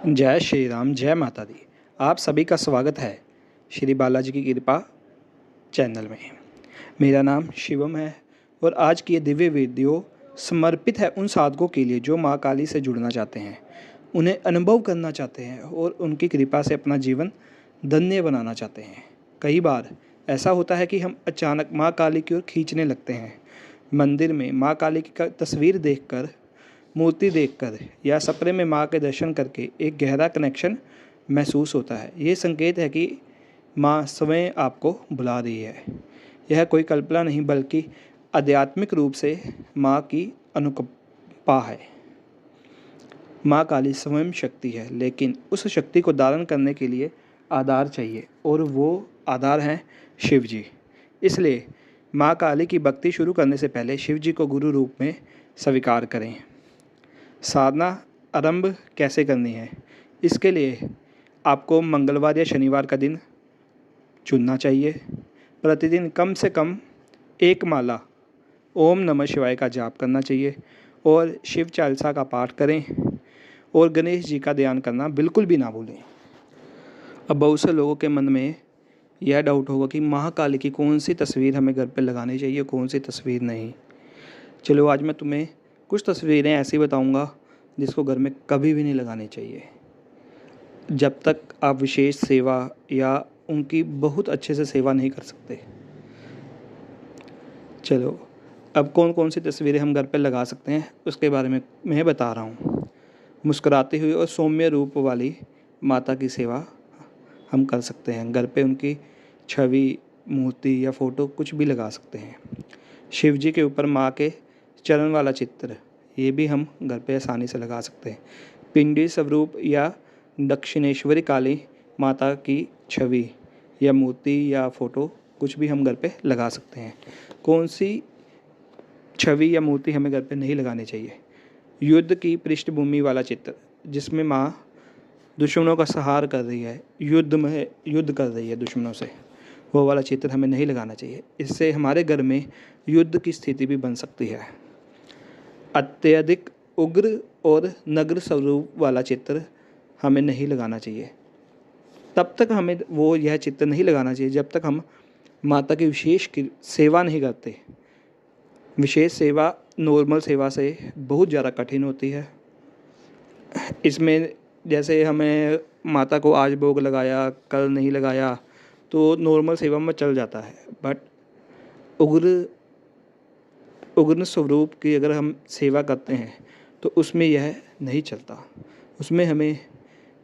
जय श्री राम, जय माता दी। आप सभी का स्वागत है श्री बालाजी की कृपा चैनल में। मेरा नाम शिवम है और आज की ये दिव्य वीडियो समर्पित है उन साधकों के लिए जो माँ काली से जुड़ना चाहते हैं, उन्हें अनुभव करना चाहते हैं और उनकी कृपा से अपना जीवन धन्य बनाना चाहते हैं। कई बार ऐसा होता है कि हम अचानक माँ काली की ओर खींचने लगते हैं। मंदिर में माँ काली की तस्वीर देखकर, मूर्ति देखकर या सपने में माँ के दर्शन करके एक गहरा कनेक्शन महसूस होता है। ये संकेत है कि माँ स्वयं आपको बुला रही है। यह कोई कल्पना नहीं बल्कि आध्यात्मिक रूप से माँ की अनुकंपा है। माँ काली स्वयं शक्ति है, लेकिन उस शक्ति को धारण करने के लिए आधार चाहिए और वो आधार हैं शिव जी। इसलिए माँ काली की भक्ति शुरू करने से पहले शिव जी को गुरु रूप में स्वीकार करें। साधना आरंभ कैसे करनी है, इसके लिए आपको मंगलवार या शनिवार का दिन चुनना चाहिए। प्रतिदिन कम से कम एक माला ओम नमः शिवाय का जाप करना चाहिए और शिव चालीसा का पाठ करें और गणेश जी का ध्यान करना बिल्कुल भी ना भूलें। अब बहुत से लोगों के मन में यह डाउट होगा कि महाकाली की कौन सी तस्वीर हमें घर पे लगानी चाहिए, कौन सी तस्वीर नहीं। चलो आज मैं तुम्हें कुछ तस्वीरें ऐसी बताऊंगा जिसको घर में कभी भी नहीं लगानी चाहिए जब तक आप विशेष सेवा या उनकी बहुत अच्छे से सेवा नहीं कर सकते। चलो अब कौन कौन सी तस्वीरें हम घर पर लगा सकते हैं उसके बारे में मैं बता रहा हूँ। मुस्कुराती हुई और सौम्य रूप वाली माता की सेवा हम कर सकते हैं। घर पे उनकी छवि, मूर्ति या फ़ोटो कुछ भी लगा सकते हैं। शिव जी के ऊपर माँ के चरण वाला चित्र, ये भी हम घर पे आसानी से लगा सकते हैं। पिंडी स्वरूप या दक्षिणेश्वरी काली माता की छवि या मूर्ति या फ़ोटो कुछ भी हम घर पे लगा सकते हैं। कौन सी छवि या मूर्ति हमें घर पे नहीं लगानी चाहिए? युद्ध की पृष्ठभूमि वाला चित्र जिसमें माँ दुश्मनों का संहार कर रही है, युद्ध कर रही है दुश्मनों से, वो वाला चित्र हमें नहीं लगाना चाहिए। इससे हमारे घर में युद्ध की स्थिति भी बन सकती है। अत्यधिक उग्र और नग्न स्वरूप वाला चित्र हमें नहीं लगाना चाहिए। तब तक हमें यह चित्र नहीं लगाना चाहिए जब तक हम माता की विशेष सेवा नहीं करते। विशेष सेवा नॉर्मल सेवा से बहुत ज़्यादा कठिन होती है। इसमें जैसे हमें माता को आज भोग लगाया, कल नहीं लगाया, तो नॉर्मल सेवा में चल जाता है। बट उग्र स्वरूप की अगर हम सेवा करते हैं तो उसमें यह नहीं चलता। उसमें हमें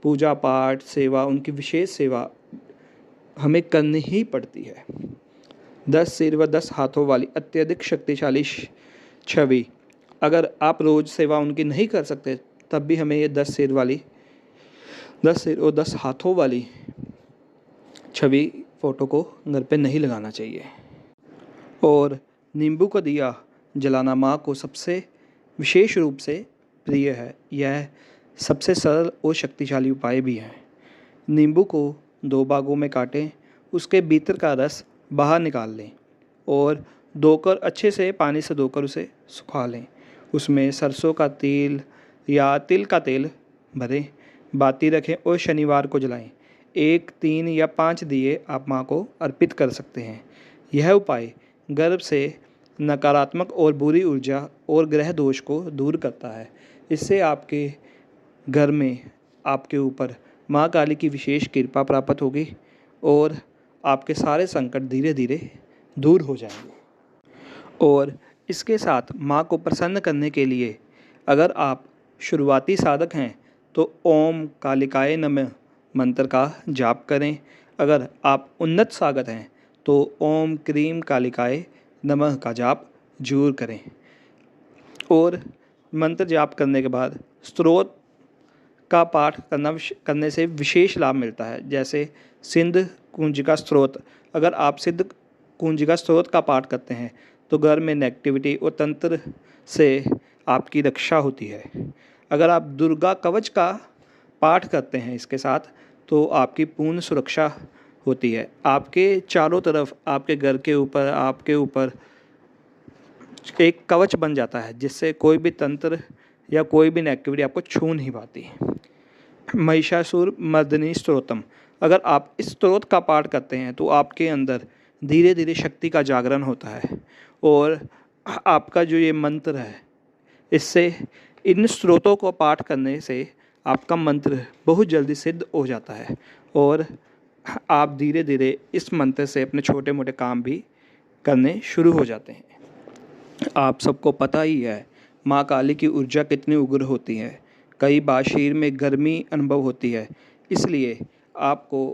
पूजा पाठ, सेवा, उनकी विशेष सेवा हमें करनी ही पड़ती है। 10 सिर व 10 हाथों वाली अत्यधिक शक्तिशाली छवि, अगर आप रोज़ सेवा उनकी नहीं कर सकते तब भी हमें ये 10 सिर और 10 हाथों वाली छवि फ़ोटो को घर पे नहीं लगाना चाहिए। और नींबू का दिया जलाना माँ को सबसे विशेष रूप से प्रिय है। यह सबसे सरल और शक्तिशाली उपाय भी है। नींबू को 2 भागों में काटें, उसके भीतर का रस बाहर निकाल लें और धोकर अच्छे से पानी से धोकर उसे सुखा लें। उसमें सरसों का तेल या तिल का तेल भरें, बाती रखें और शनिवार को जलाएं। 1, 3 या 5 दिए आप माँ को अर्पित कर सकते हैं। यह उपाय गर्भ से नकारात्मक और बुरी ऊर्जा और ग्रह दोष को दूर करता है। इससे आपके घर में आपके ऊपर माँ काली की विशेष कृपा प्राप्त होगी और आपके सारे संकट धीरे धीरे दूर हो जाएंगे। और इसके साथ माँ को प्रसन्न करने के लिए अगर आप शुरुआती साधक हैं तो ओम कालिकाय नमः मंत्र का जाप करें। अगर आप उन्नत साधक हैं तो ओम क्रीम कालिकाय नमः का जाप जरूर करें। और मंत्र जाप करने के बाद स्तोत्र का पाठ करने से विशेष लाभ मिलता है। जैसे सिद्ध कुंजिका स्तोत्र, अगर आप सिद्ध कुंजिका स्तोत्र का पाठ करते हैं तो घर में नेगेटिविटी और तंत्र से आपकी रक्षा होती है। अगर आप दुर्गा कवच का पाठ करते हैं इसके साथ तो आपकी पूर्ण सुरक्षा होती है। आपके चारों तरफ, आपके घर के ऊपर, आपके ऊपर एक कवच बन जाता है जिससे कोई भी तंत्र या कोई भी नेगेटिविटी आपको छू नहीं पाती। महिषासुर मर्दिनी स्तोत्रम। अगर आप इस स्तोत्र का पाठ करते हैं तो आपके अंदर धीरे धीरे शक्ति का जागरण होता है और आपका जो ये मंत्र है, इससे इन स्रोतों को पाठ करने से आपका मंत्र बहुत जल्दी सिद्ध हो जाता है और आप धीरे धीरे इस मंत्र से अपने छोटे मोटे काम भी करने शुरू हो जाते हैं। आप सबको पता ही है माँ काली की ऊर्जा कितनी उग्र होती है। कई बार शरीर में गर्मी अनुभव होती है, इसलिए आपको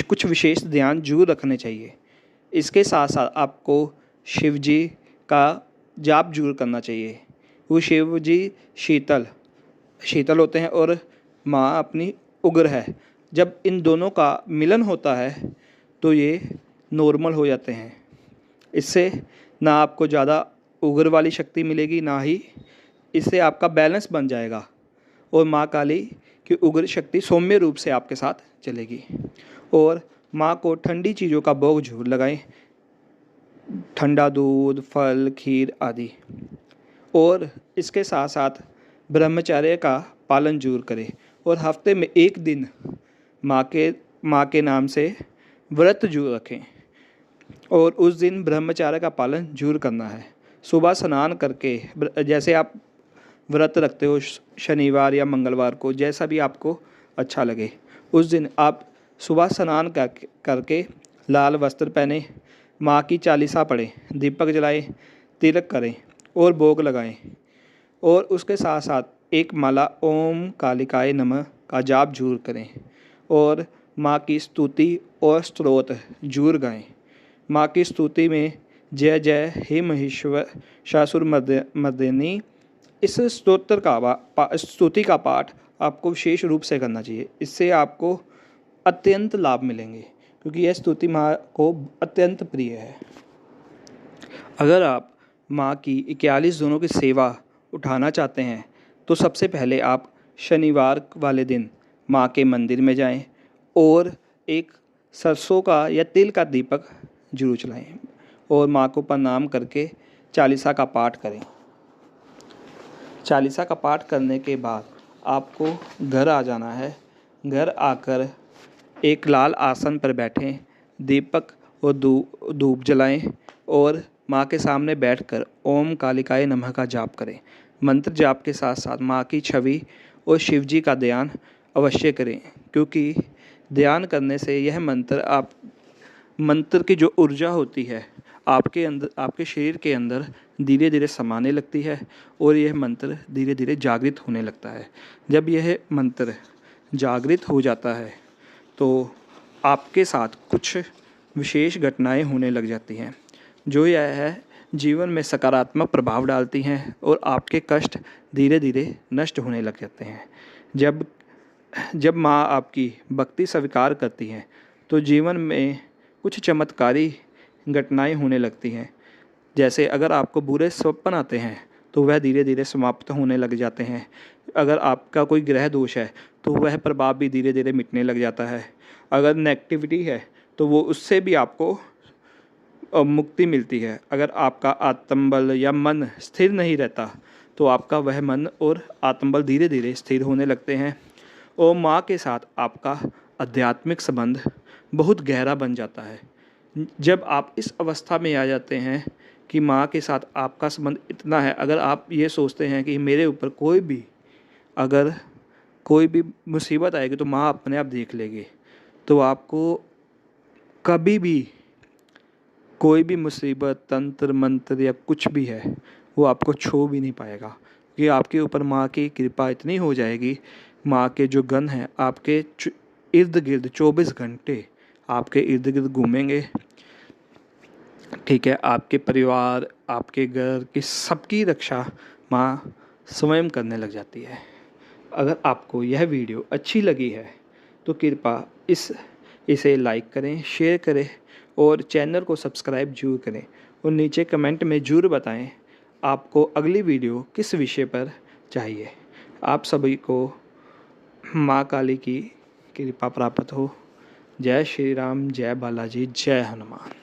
कुछ विशेष ध्यान जरूर रखने चाहिए। इसके साथ साथ आपको शिव जी का जाप जरूर करना चाहिए। वो शिव जी शीतल होते हैं और माँ अपनी उग्र है। जब इन दोनों का मिलन होता है तो ये नॉर्मल हो जाते हैं। इससे ना आपको ज़्यादा उग्र वाली शक्ति मिलेगी, ना ही इससे आपका बैलेंस बन जाएगा और माँ काली की उग्र शक्ति सौम्य रूप से आपके साथ चलेगी। और माँ को ठंडी चीज़ों का भोग जरूर लगाएं, ठंडा दूध, फल, खीर आदि। और इसके साथ साथ ब्रह्मचर्य का पालन जरूर करें और हफ्ते में एक दिन माँ के नाम से व्रत जरूर रखें और उस दिन ब्रह्मचर्य का पालन जरूर करना है। सुबह स्नान करके, जैसे आप व्रत रखते हो शनिवार या मंगलवार को, जैसा भी आपको अच्छा लगे, उस दिन आप सुबह स्नान करके लाल वस्त्र पहने, माँ की चालीसा पढ़ें, दीपक जलाएं, तिलक करें और भोग लगाएं और उसके साथ साथ एक माला ओम कालिकाय नमः का जाप जरूर करें और माँ की स्तुति और स्तोत्र जरूर गाएं। माँ की स्तुति में जय जय हे महिषासुर मर्दिनी, इस स्तोत्र का स्तुति का पाठ आपको विशेष रूप से करना चाहिए। इससे आपको अत्यंत लाभ मिलेंगे क्योंकि यह स्तुति माँ को अत्यंत प्रिय है। अगर आप माँ की 41 दिनों की सेवा उठाना चाहते हैं तो सबसे पहले आप शनिवार वाले दिन माँ के मंदिर में जाएं और एक सरसों का या तिल का दीपक जरूर जलाएं और माँ को प्रणाम करके चालीसा का पाठ करें। चालीसा का पाठ करने के बाद आपको घर आ जाना है। घर आकर एक लाल आसन पर बैठें, दीपक और धूप जलाएं और माँ के सामने बैठकर ओम कालिकाय नमः का जाप करें। मंत्र जाप के साथ साथ माँ की छवि और शिव जी का ध्यान अवश्य करें क्योंकि ध्यान करने से यह मंत्र की जो ऊर्जा होती है आपके अंदर, आपके शरीर के अंदर धीरे धीरे समाने लगती है और यह मंत्र धीरे धीरे जागृत होने लगता है। जब यह मंत्र जागृत हो जाता है तो आपके साथ कुछ विशेष घटनाएं होने लग जाती हैं जो यह है जीवन में सकारात्मक प्रभाव डालती हैं और आपके कष्ट धीरे धीरे नष्ट होने लग जाते हैं। जब माँ आपकी भक्ति स्वीकार करती हैं तो जीवन में कुछ चमत्कारी घटनाएं होने लगती हैं। जैसे अगर आपको बुरे स्वप्न आते हैं तो वह धीरे धीरे समाप्त होने लग जाते हैं। अगर आपका कोई ग्रह दोष है तो वह प्रभाव भी धीरे धीरे मिटने लग जाता है। अगर नेगेटिविटी है तो वो उससे भी आपको मुक्ति मिलती है। अगर आपका आत्मबल या मन स्थिर नहीं रहता तो आपका वह मन और आत्मबल धीरे धीरे स्थिर होने लगते हैं और माँ के साथ आपका आध्यात्मिक संबंध बहुत गहरा बन जाता है। जब आप इस अवस्था में आ जाते हैं कि माँ के साथ आपका संबंध इतना है, अगर आप ये सोचते हैं कि मेरे ऊपर कोई भी मुसीबत आएगी तो माँ अपने आप देख लेगी, तो आपको कभी भी कोई भी मुसीबत, तंत्र मंत्र या कुछ भी है वो आपको छू भी नहीं पाएगा कि आपके ऊपर माँ की कृपा इतनी हो जाएगी। माँ के जो गण हैं आपके इर्द गिर्द 24 घंटे आपके इर्द गिर्द घूमेंगे। ठीक है, आपके परिवार, आपके घर की सबकी रक्षा माँ स्वयं करने लग जाती है। अगर आपको यह वीडियो अच्छी लगी है तो कृपया इसे लाइक करें, शेयर करें और चैनल को सब्सक्राइब जरूर करें और नीचे कमेंट में जरूर बताएं आपको अगली वीडियो किस विषय पर चाहिए। आप सभी को माँ काली की कृपा प्राप्त हो। जय श्री राम, जय बालाजी, जय हनुमान।